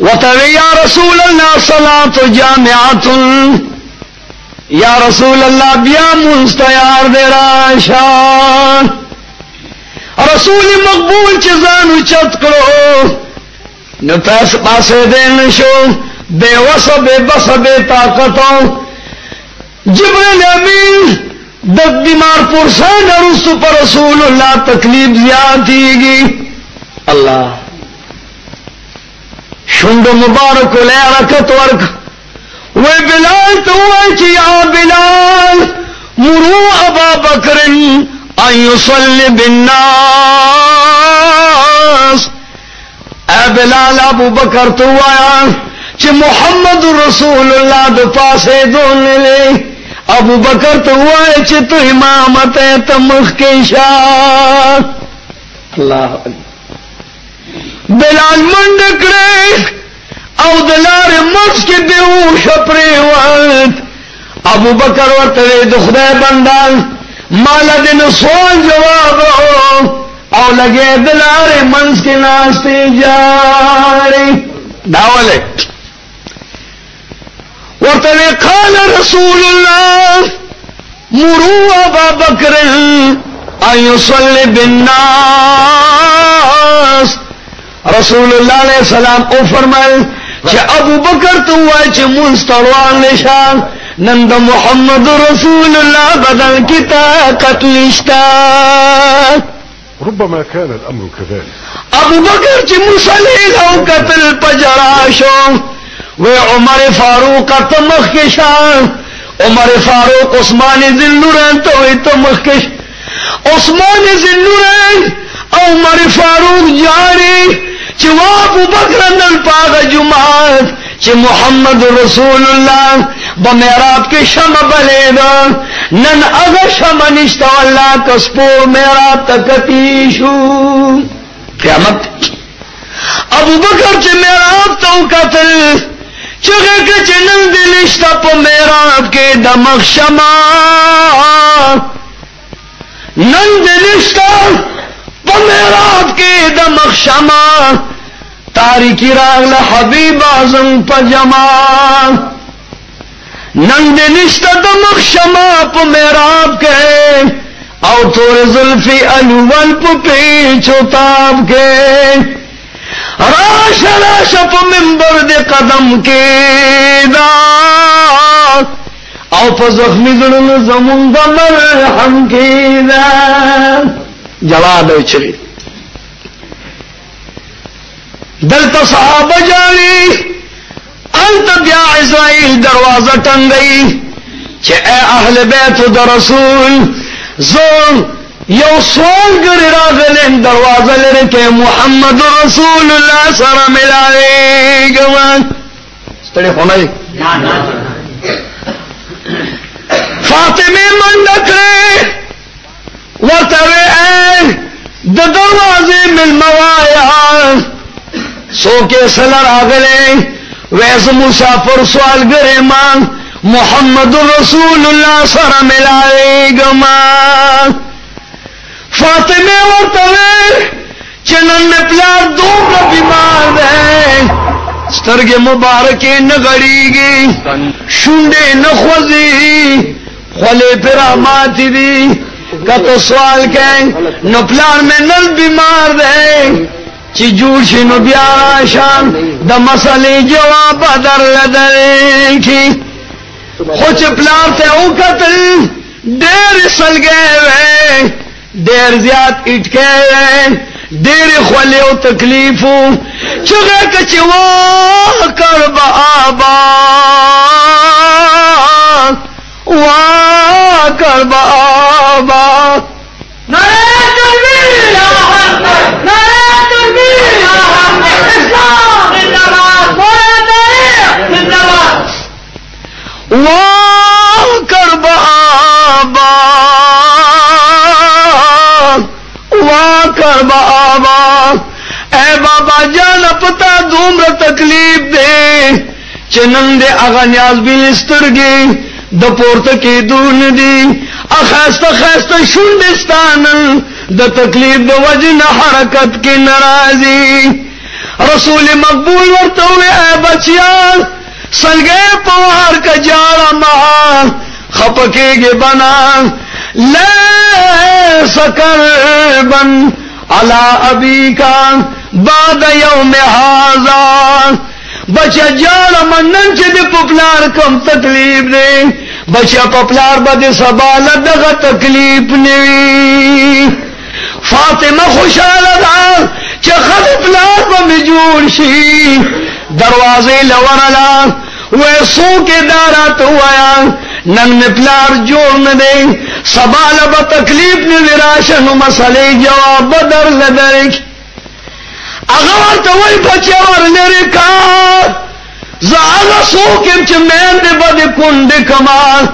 وتوی یا رسول الله صلاه جامعه یا رسول الله بیا مستیار دے راشا رسول مقبول چې ځانو چت کړو نو تاسو پاسه دې نشو بے وس بے بس بے طاقت جبرائیل امین د بیمار پرسان رسول پر رسول الله تکلیف زیاتیږي الله شوند مبارک له حرکت ورک و بلال تو چې یا بلال مرو ابا بکر ان يصلي بالناس. اے بلال ابو بکر تو آیا چې محمد رسول الله د پاسه دون لے. ابو بکر تو آیا چې تو امامت تمخ کې شاه. الله بلال منډکړې او دلار مخ کې بیهوش پریوت. ابو بکر ورته د خدای بندان مال دې سوال جواب او لګې دلار منځ کې ناشته جاړي داوله. ورته قال رسول الله مروا ابا بکر ان يصلي بالناس. رسول الله علیہ السلام او فرمایل چې ابو بکر ته وای چې مستروان نشان نن د محمد رسول الله بدل کی طاقت نشتا. ربما كان الامر كذلك. ابو بکر چې مصلی او قتل پجراشو و عمر فاروق تمخ کې شان. عمر فاروق عثمان ذلورن ته تمخ کې عثمان ذلورن او عمر فاروق جاری چې ابو بکر نن پاغه جمعات چې محمد رسول الله بمعراج کې شمع بلیدا نن هغه شمع نشته الله کسپور معراج تکتی شو قیامت. ابو بکر چې معراج ته وکتل چغه چې نن دې نشته په معراج کې د مخ شمع نن دې نشته په معراج کې د مخ شمع تاریکی راغله حبیب اعظم په جمال. نن دې نشته د مخ شمع په معراج کې او تور زلفی الول په پیچو تاب کې. راشه راشه په منبر دې قدم کې دا او په زخمی زړونو زمون د مرحم کې دا جواب وچلی. دلته صحابه جاړي انت بیا اسرائیل دروازه ټنګي چې اے اهل بیت د رسول زون یو سوال ګر راغلم دروازه لري کې محمد رسول الله سره ملایي ګوان ستړي خونه فاطمه منډکړه ورته د دروازه ملموایا سوکے سلر آگلے ویس مسافر سوال گرے مان محمد رسول اللہ سر ملائے گما. فاطمہ ورطوے چنن میں پلار دور بیمار دے سترگ مبارکی نگڑی گی شنڈے نخوزی خولے پر آماتی دی کتو سوال کہیں نو پلار میں نل بیمار دے چی جوڑ شنو بیارا شان دا مسئلے جواب در لدر کی خوچ پلار تے او قتل دیر سل گئے وے دیر زیاد اٹھ گئے وے دیر خولے و تکلیفو چگے کچی واہ کرب آبا واہ کرب آبا نعرہ تکبیر یا حق نعرہ تکبیر یا حق اسلام زندہ باد زندہ باد واہ کرب آبا واہ کرب آبا. اے بابا جان پتا دومره تکلیف دے چنن دے اغا نیاز بلسترگی د پورته کې دون دی اخاسته خاسته شوندستان د تکلیف د وجن حرکت کې ناراضي. رسول مقبول ورته وې اے بچیان سلګې پوار کا جاړه ما خپکهږي بنا لا سکر بن علی ابیکا بعد یوم هذا. بچا جاړه منن چې د پپلار کم تکلیف دی بچا پپلار بده سبال دغه تکلیف نیوی. فاطمه خوشاله ده چې خد پلار به جوړ شي دروازې لورلا وې سو کې دارات وایا نن میں پلار جوڑ نہ دے سبال با تکلیف نے وراشن مسئلے جواب بدر لدرک اغوار تو وہی بچے اور میرے کار زاغا سوکم چھ مین دے بد کند کمال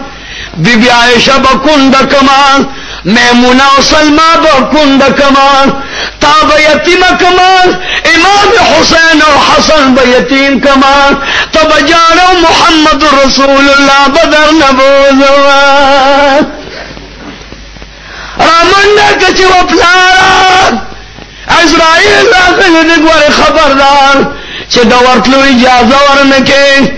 بی بی عائشہ با کند کمال میمونہ و سلمہ با کند کمال تاب یتیم کمال امام حسین و حسن با یتیم کمال تب جانو محمد رسول اللہ بدر نبوزوان رامنہ کچھ و پلارا عزرائیل راقل نگوار خبردار چه دورتلو اجازه ورنکه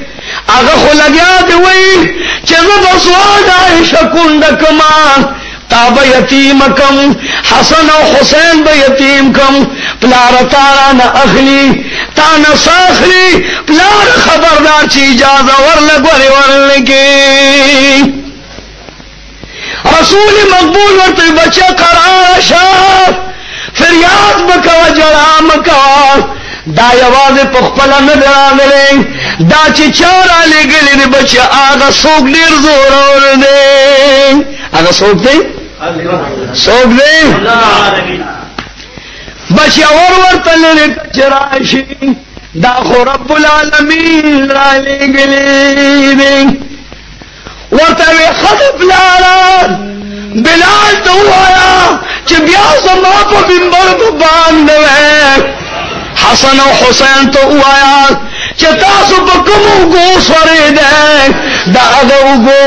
اگه خلقیا دوئی چه زبسواد عائشہ کندکما تا با یتیم کم حسن و حسین با یتیم کم پلار تارا نا اخلی تا نساخلی پلار خبردار چی اجازه ورنکه رسول مقبول ورطی بچه قرار شاف فریاد بکوا جرام کوا دا یواز پخپلا ندرانلیں دا چی چارا لے گلی دی بچے آگا سوک دیر زور اور دیں آگا سوک دیں سوک دیں بچے اور تلنے کچرائشی دا خو رب العالمین را لے گلی دیں ورطوی خطب لارا بلال تو آیا چی بیا زما پا بمبر باندوے حسن و حسین تو آیا چی تاسو پا کمو گو سوری دے دا اگو گو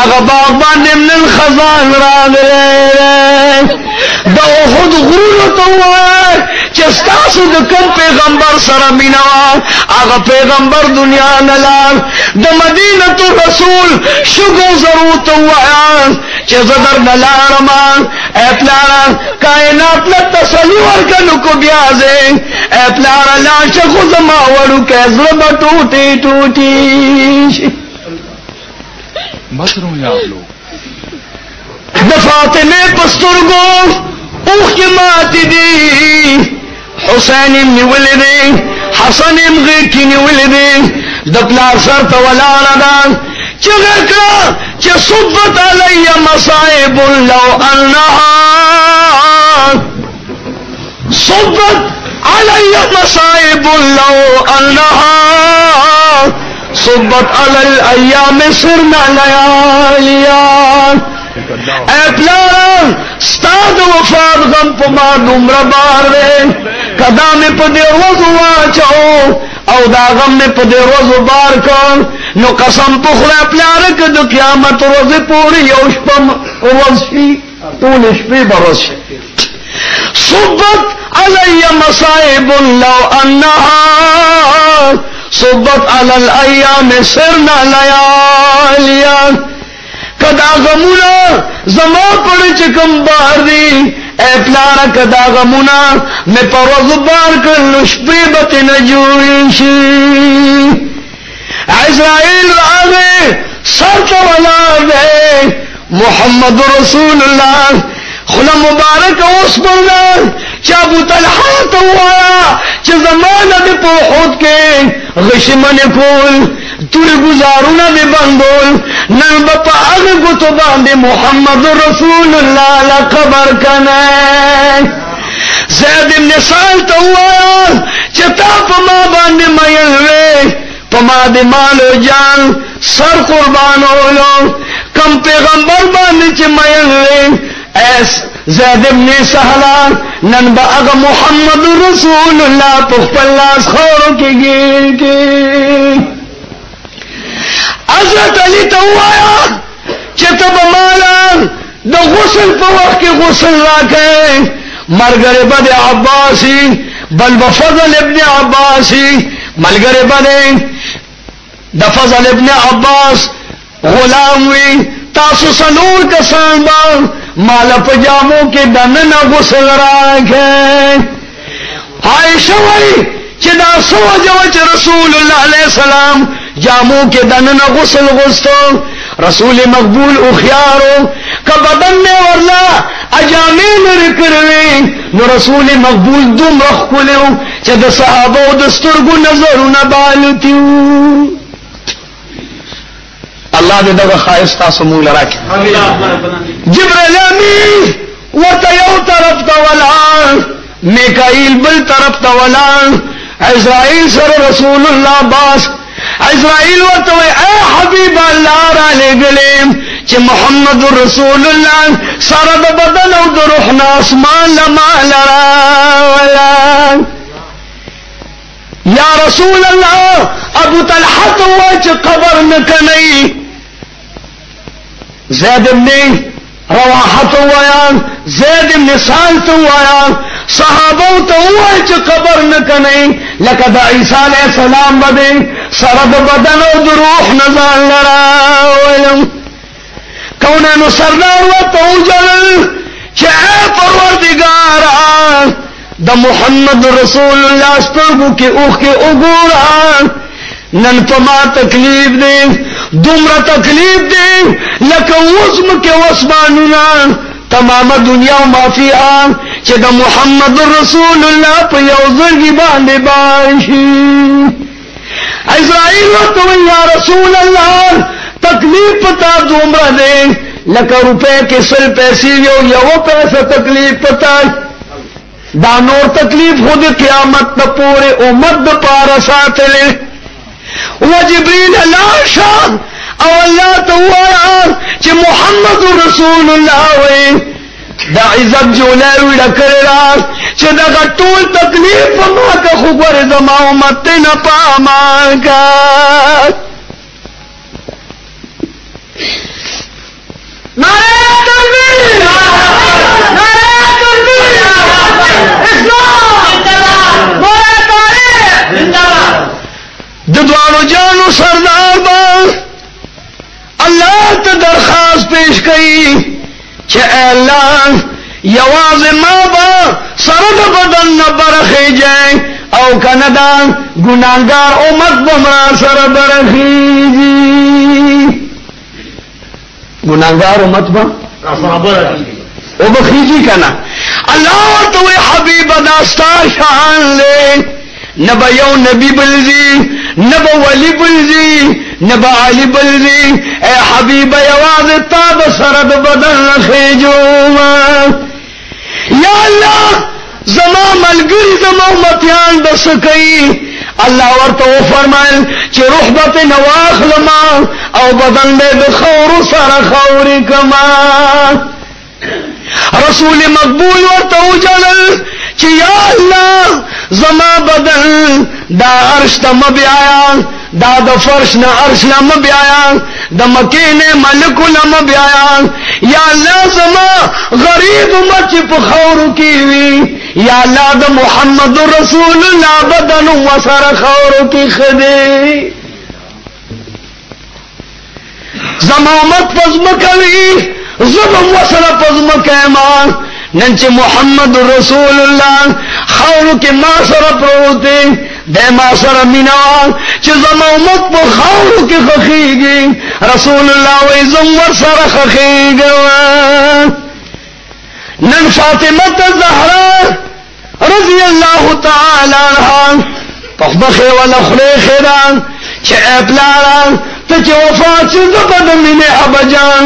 اگا باغبان من الخزان را دے دا خود غرور تو آیا چی ستاسو دا کم پیغمبر سرمینوا اگا پیغمبر دنیا نلال دا مدینة رسول شگو ضرور تو آیا چه زدر نلارمان اے پلارا کائنات لتسلی ورکنو کو بیازے اے پلارا لاش خزما ورو کیزربا ٹوٹی ٹوٹی مت رو یا آپ لوگ دفاتے میں پسترگو اوخ کی ماتی دی حسین امنی ولدی حسن امغی کی ولدی دپلار سر تولانا دان چغکا چه صبت علی مصائب لو انہا صبت علی مصائب لو انہا صبت علی الایام سرنا لیالیان اے پلاران ستاد وفاد غم پما نمر بار دے قدام پدے روزو آچاو او دا غم میں پدے روزو بار کر نو قسم پخلا پلارک دو قیامت روز پوری یوشپم روز شی طول شپی برز شی صبت علی مصائب لو انہا صبت علی الایام سرنا لیالیان کدا غمونا زما پڑ چکم بار دی اے پلارا کدا غمونا میں پروز بار کر نشپی بت نجوشی عزرائیل آگے سر تولا دے محمد رسول اللہ خلا مبارک اس بردار چا ابو طلحہ تو آیا چا زمانہ دے پوخود کے غشمن کول تور گزارونا دے بندول نن بپا اگ گتو باندے محمد رسول اللہ لقبر کنے زید ابن سال تو آیا چا تا پما باندے میلوے پما دے مالو جان سر قربانو لو کم پیغمبر باندے چا میلوے ایس زید ابن سہلا نن با اگا محمد رسول اللہ پخپلاس خورو کی گیر کی حضرت علی تو آیا چتب مالا دا غسل پا وقت کی غسل راکے مرگر بد عباسی بل بفضل ابن عباسی ملگر بد دا فضل ابن عباس غلام وی تاسو سنور کسان با مالا پجاموں کے دننا غسل راکے عائشہ وی چدا سو جوچ رسول اللہ علیہ السلام جاموں کے دننا غسل غستو رسول مقبول اخیارو کا بدن میں ورلا اجامی نرکروی نو رسول مقبول دم رخ کلیو چد صحابہ دسترگو نظرو نبالتیو اللہ الله دې دغه خایس تاسو مول راکړي. جبرائیل امین ورته یو طرف ته ولاړ، میکائیل بل طرف ته ولاړ، عزرائیل سره رسول الله باس. عزرائیل ورته وای اے حبیب الله را لګلې چې محمد رسول الله سره د بدن او د روح نه اسمان لما لرا. یا رسول الله ابو طلحه ته چې قبر نه کني، زید ابن رواحه ته وایان، زید ابن سال ته وایان، صحابه ته وای چې قبر نه کني لکه د عیسی علیه السلام باندې سره د بدن او د روح نه ځان لراولم. کونانو سردار ورته وجلل چې اے پروردګار د محمد رسول الله سترګو کې اوښ کې وګوره، نن په ما تکلیف دی، دومره تکلیف دی لکه وزم کې وسمانونه تمامه دنیا او ما فيها چې د محمد رسول الله په یو ځل باندې باشي. عزرائیل ورته یا رسول الله تکلیف پتا دومره دی لکه روپے کې 100 پیسې یو پیسه تکلیف پتا. دا نور تکلیف خود قیامت ته پورې امت د پاره ساتلې. و جبريل لاشه او الله تعالی چې محمد رسول الله وي دا عزت جولای وړ کړل چې دا ټول تکلیف ما که خبر زما امت نه پاما کا. نعرہ تکبیر، نعرہ تکبیر، اسلام زندہ باد، تاریخ زندہ باد. د دوانو جانو سردار با الله ته درخواست پیش کړي چې الله یوازې ما با سره د بدن نه برخیږي او کنه دا ګناګار امت بمرا سره برخیږي. ګناګار امت با او بخیږي کنه. الله ورته وی حبیب داستا شان له نبا یو نبی بلزی، نبا ولی بلزی، نبا علی بلزی. اے حبیب یواز تا د سرد بدن خیجوما. یا اللہ زما ملګری زما امتیان بس کئی. الله ورته فرمایل چې روح به نواخلما او بدن به د خور سره خوري کما. رسول مقبول ورته وجلل چې یا الله زما بدن دا عرش ته مبیایا، دا د فرش نه عرش نه مبیایا، د مکې نه ملک نه مبیایا. یا الله زما غریب مچ په خورو کې وي، یا الله د محمد رسول الله بدن وسره خورو کې خدي. زما امت پزما کوي زبم وسره پزما کما. نن چې محمد رسول الله خاورو کې ما سره پروت دی، د ما سره مینا چې زما امت په خاورو کې خخیږي. رسول الله وې زم سره خخیږي. نن فاطمه الزهرا رضی الله تعالی عنها په مخه ولا خلیخه چې ابلاران ته چې وفات شو د مینه ابجان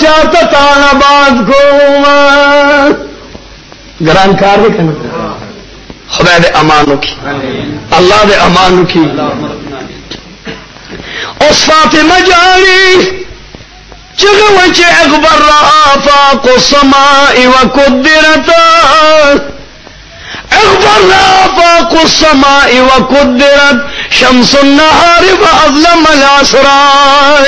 چاہتا تانا باز کو گران کار بھی کرنا. خدا دے امانو کی، اللہ دے امانو کی. اس فاطمہ جانی چگو چے اکبر رہا فاق السماء وقدرتا، اکبر رہا فاق السماء وقدرت شمس النهار واظلم الاسرار.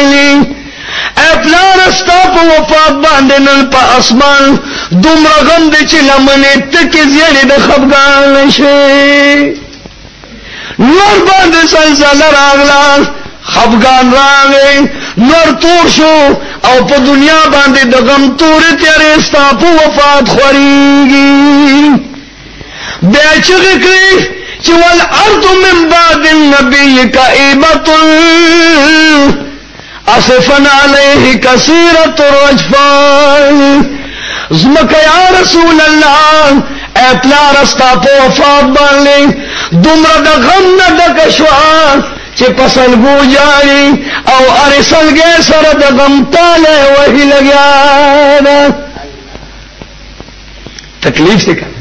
اے پلار استا په وفات باندې نن په اسمان دومره غم دي چې لمنې تکې زیړې د خفګان شي. نور باندې زلزله راغله، خفګان راغی، نور تور شو او په دنیا باندې د غم تورې تیارې ستا په وفات خورېږي. بیا چغې کړې چې والارض من بعد النبي كئيبة اصفن علیہ کثیرت الرجفان. زمکہ یا رسول اللہ اے پلار استا په وفات باندې دومره د غم نه ډکه شوه چې پسلګو جاړي او ارسلګې سره د غم تاله وਹੀ لګیا ده تکلیف څه کوي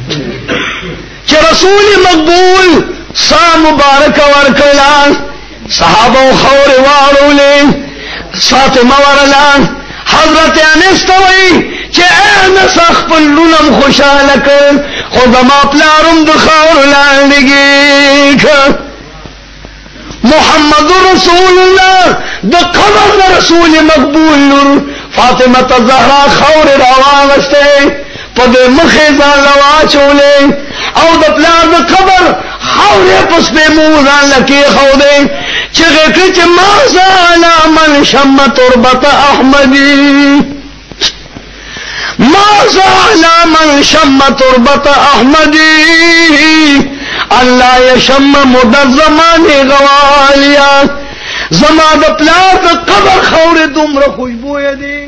چې رسول مقبول سا مبارک ورکړه صحابه خور واړولې فاطمه ورلا حضرت انس توي چې انس خپل لونم خوشاله کړ خو د ما پلارم د خور لاندېږي محمد رسول الله د قبر رسول مقبول نور فاطمه الزهرا خور راوغسته په مخه ځان لواچولې او د پلار د قبر خورې پس په موزان لکه خوده چې غکړي چې ما زالا من شم تربت احمدی ما زالا من شم تربت احمدی الله یشم مدد زمانه غوالیا زما د پلار د قبر خورې دومره خوشبو دي